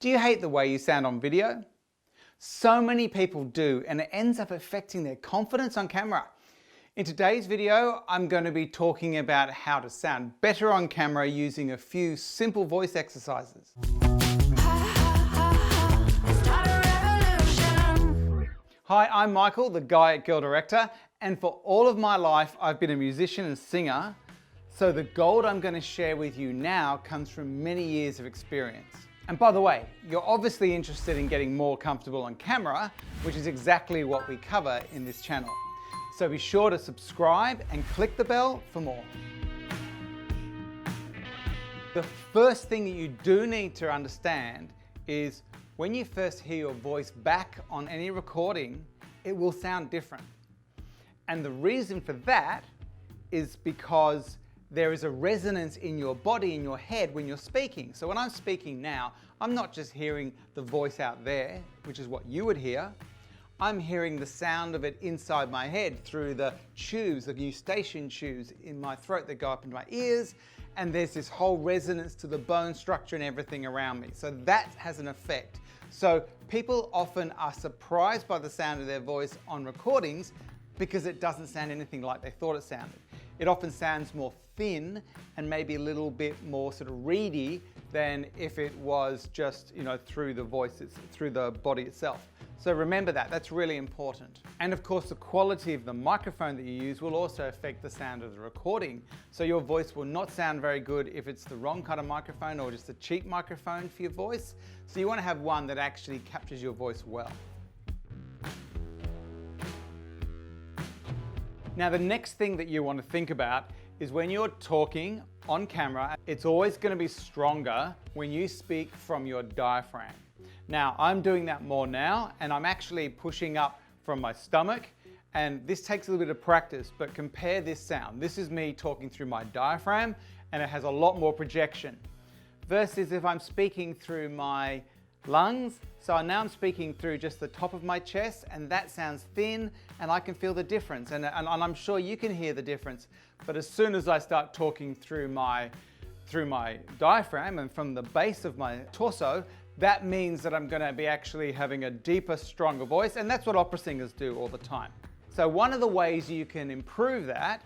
Do you hate the way you sound on video? So many people do, and it ends up affecting their confidence on camera. In today's video, I'm going to be talking about how to sound better on camera using a few simple voice exercises. Hi, I'm Michael, the guy at Girl Director, and for all of my life, I've been a musician and singer. So the gold I'm going to share with you now comes from many years of experience. And by the way, you're obviously interested in getting more comfortable on camera, which is exactly what we cover in this channel. So be sure to subscribe and click the bell for more. The first thing that you do need to understand is when you first hear your voice back on any recording, it will sound different. And the reason for that is because there is a resonance in your body, in your head when you're speaking. So when I'm speaking now, I'm not just hearing the voice out there, which is what you would hear. I'm hearing the sound of it inside my head through the tubes, the eustachian tubes in my throat that go up into my ears. And there's this whole resonance to the bone structure and everything around me. So that has an effect. So people often are surprised by the sound of their voice on recordings because it doesn't sound anything like they thought it sounded. It often sounds more thin and maybe a little bit more sort of reedy than if it was just, through the voice, through the body itself. So remember that, that's really important. And of course, the quality of the microphone that you use will also affect the sound of the recording. So your voice will not sound very good if it's the wrong kind of microphone or just a cheap microphone for your voice. So you want to have one that actually captures your voice well. Now, the next thing that you want to think about is when you're talking on camera, it's always going to be stronger when you speak from your diaphragm. Now, I'm doing that more now, and I'm actually pushing up from my stomach, and this takes a little bit of practice, but compare this sound. This is me talking through my diaphragm, and it has a lot more projection. Versus if I'm speaking through my lungs, so now I'm speaking through just the top of my chest, and that sounds thin, and I can feel the difference, and I'm sure you can hear the difference. But as soon as I start talking through my diaphragm and from the base of my torso, that means that I'm going to be actually having a deeper, stronger voice, and that's what opera singers do all the time. So one of the ways you can improve that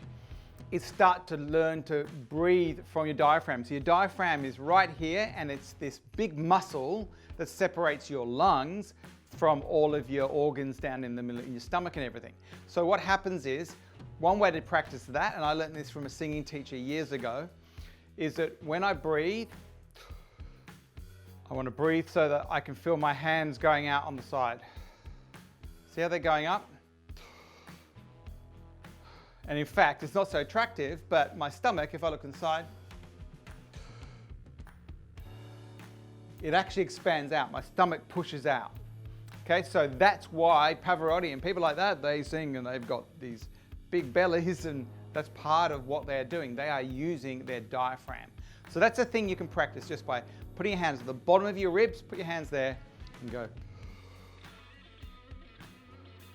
is start to learn to breathe from your diaphragm. So your diaphragm is right here, and it's this big muscle that separates your lungs from all of your organs down in the middle, in your stomach and everything. So what happens is, one way to practice that, and I learned this from a singing teacher years ago, is that when I breathe, I want to breathe so that I can feel my hands going out on the side. See how they're going up? And in fact, it's not so attractive, but my stomach, if I look inside, it actually expands out. My stomach pushes out. Okay, so that's why Pavarotti and people like that, they sing and they've got these big bellies, and that's part of what they're doing. They are using their diaphragm. So that's a thing you can practice just by putting your hands at the bottom of your ribs, put your hands there and go.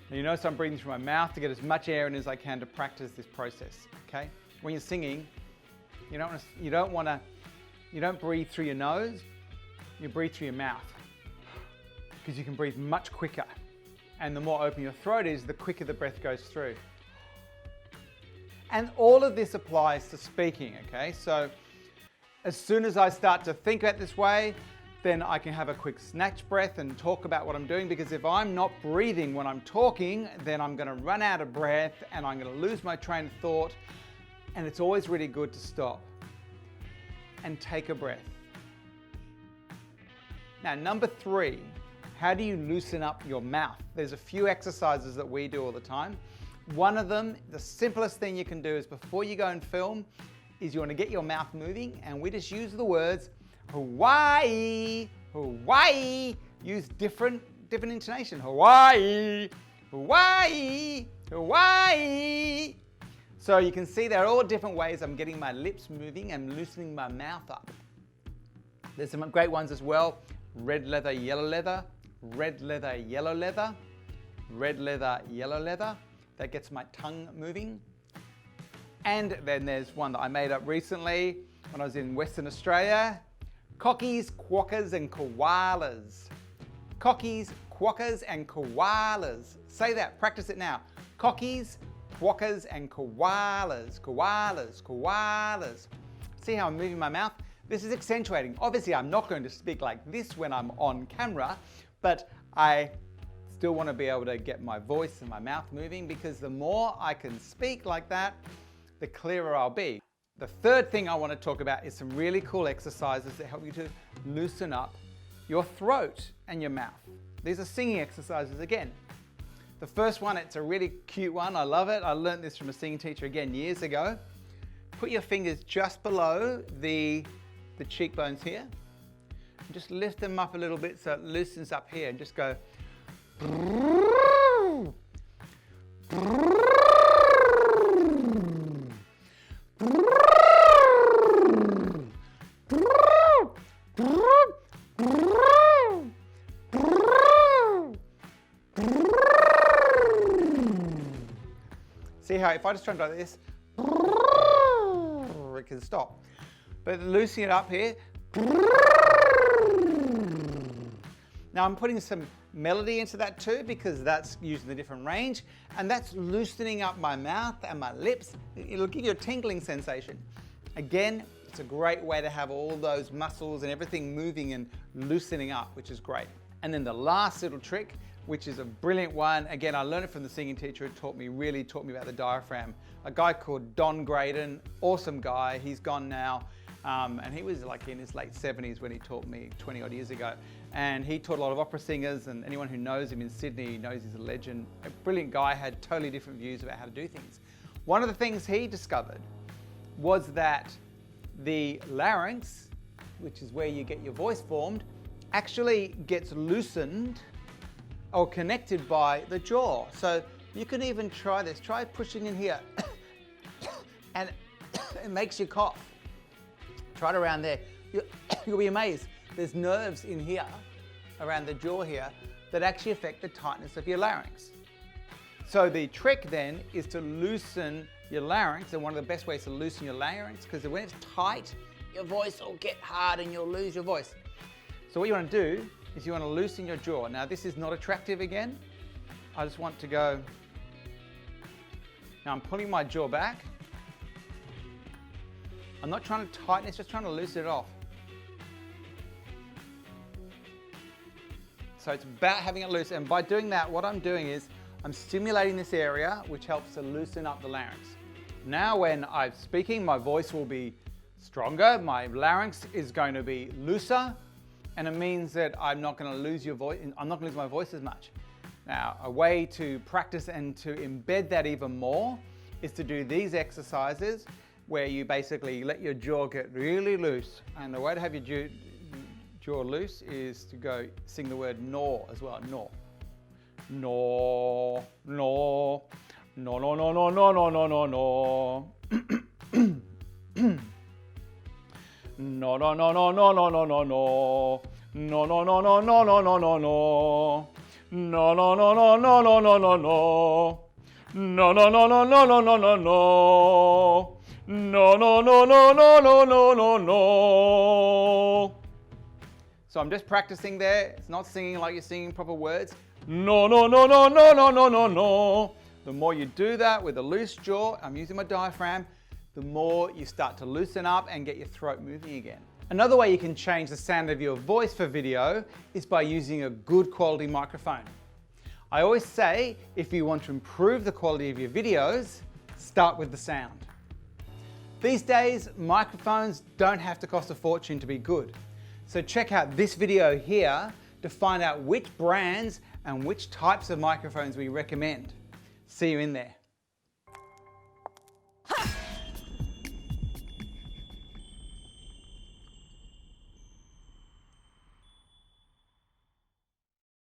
And you notice I'm breathing through my mouth to get as much air in as I can to practice this process, okay? When you're singing, you don't breathe through your nose, you breathe through your mouth, because you can breathe much quicker. And the more open your throat is, the quicker the breath goes through. And all of this applies to speaking, okay? So as soon as I start to think about this way, then I can have a quick snatch breath and talk about what I'm doing, because if I'm not breathing when I'm talking, then I'm going to run out of breath and I'm going to lose my train of thought. And it's always really good to stop and take a breath. Now, number 3, how do you loosen up your mouth? There's a few exercises that we do all the time. One of them, the simplest thing you can do is before you go and film, is you want to get your mouth moving, and we just use the words Hawaii, Hawaii. Use different intonation. Hawaii, Hawaii, Hawaii. So you can see there are all different ways I'm getting my lips moving and loosening my mouth up. There's some great ones as well. Red leather, yellow leather, red leather, yellow leather, red leather, yellow leather. That gets my tongue moving. And then there's one that I made up recently when I was in Western Australia. Cockies, quokkas, and koalas. Cockies, quokkas, and koalas. Say that, practice it now. Cockies, quokkas, and koalas. Koalas, koalas. See how I'm moving my mouth? This is accentuating. Obviously, I'm not going to speak like this when I'm on camera, but I still want to be able to get my voice and my mouth moving, because the more I can speak like that, the clearer I'll be. The third thing I want to talk about is some really cool exercises that help you to loosen up your throat and your mouth. These are singing exercises again. The first one, it's a really cute one. I love it. I learned this from a singing teacher again years ago. Put your fingers just below the cheekbones here. And just lift them up a little bit so it loosens up here, and just go. See how if I just try to do this, it can stop. But loosening it up here. Now I'm putting some melody into that too, because that's using the different range, and that's loosening up my mouth and my lips. It'll give you a tingling sensation. Again, it's a great way to have all those muscles and everything moving and loosening up, which is great. And then the last little trick, which is a brilliant one. Again, I learned it from the singing teacher who really taught me about the diaphragm. A guy called Don Graydon, awesome guy. He's gone now. And he was like in his late 70s when he taught me 20 odd years ago. And he taught a lot of opera singers, and anyone who knows him in Sydney knows he's a legend. A brilliant guy, had totally different views about how to do things. One of the things he discovered was that the larynx, which is where you get your voice formed, actually gets loosened or connected by the jaw. So you can even try this. Try pushing in here and it makes you cough. Try it around there. You'll be amazed. There's nerves in here, around the jaw here, that actually affect the tightness of your larynx. So the trick then is to loosen your larynx, and one of the best ways to loosen your larynx, because when it's tight, your voice will get hard and you'll lose your voice. So what you want to do is you want to loosen your jaw. Now this is not attractive again. I just want to go. Now I'm pulling my jaw back. I'm not trying to tighten, it's just trying to loosen it off. So it's about having it loose, and by doing that, what I'm doing is I'm stimulating this area, which helps to loosen up the larynx. Now when I'm speaking, my voice will be stronger, my larynx is going to be looser, and it means that I'm not going to lose your voice, I'm not going to lose my voice as much. Now, a way to practice and to embed that even more is to do these exercises where you basically let your jaw get really loose. And the way to have your jaw loose is to go sing the word gnaw as well. Gnaw. Gnaw, gnaw, no, no, no, no, no, no, no, no, no. No, no, no, no, no, no, no, no, no. No, no, no, no, no, no, no, no, no. No, no, no, no, no, no, no, no, no. No, no, no, no, no, no, no, no, no. No, no, no, no, no, no, no, no, no. So I'm just practicing there. It's not singing like you're singing proper words. No, no, no, no, no, no, no, no, no. The more you do that with a loose jaw, I'm using my diaphragm, the more you start to loosen up and get your throat moving again. Another way you can change the sound of your voice for video is by using a good quality microphone. I always say, if you want to improve the quality of your videos, start with the sound. These days, microphones don't have to cost a fortune to be good. So check out this video here to find out which brands and which types of microphones we recommend. See you in there.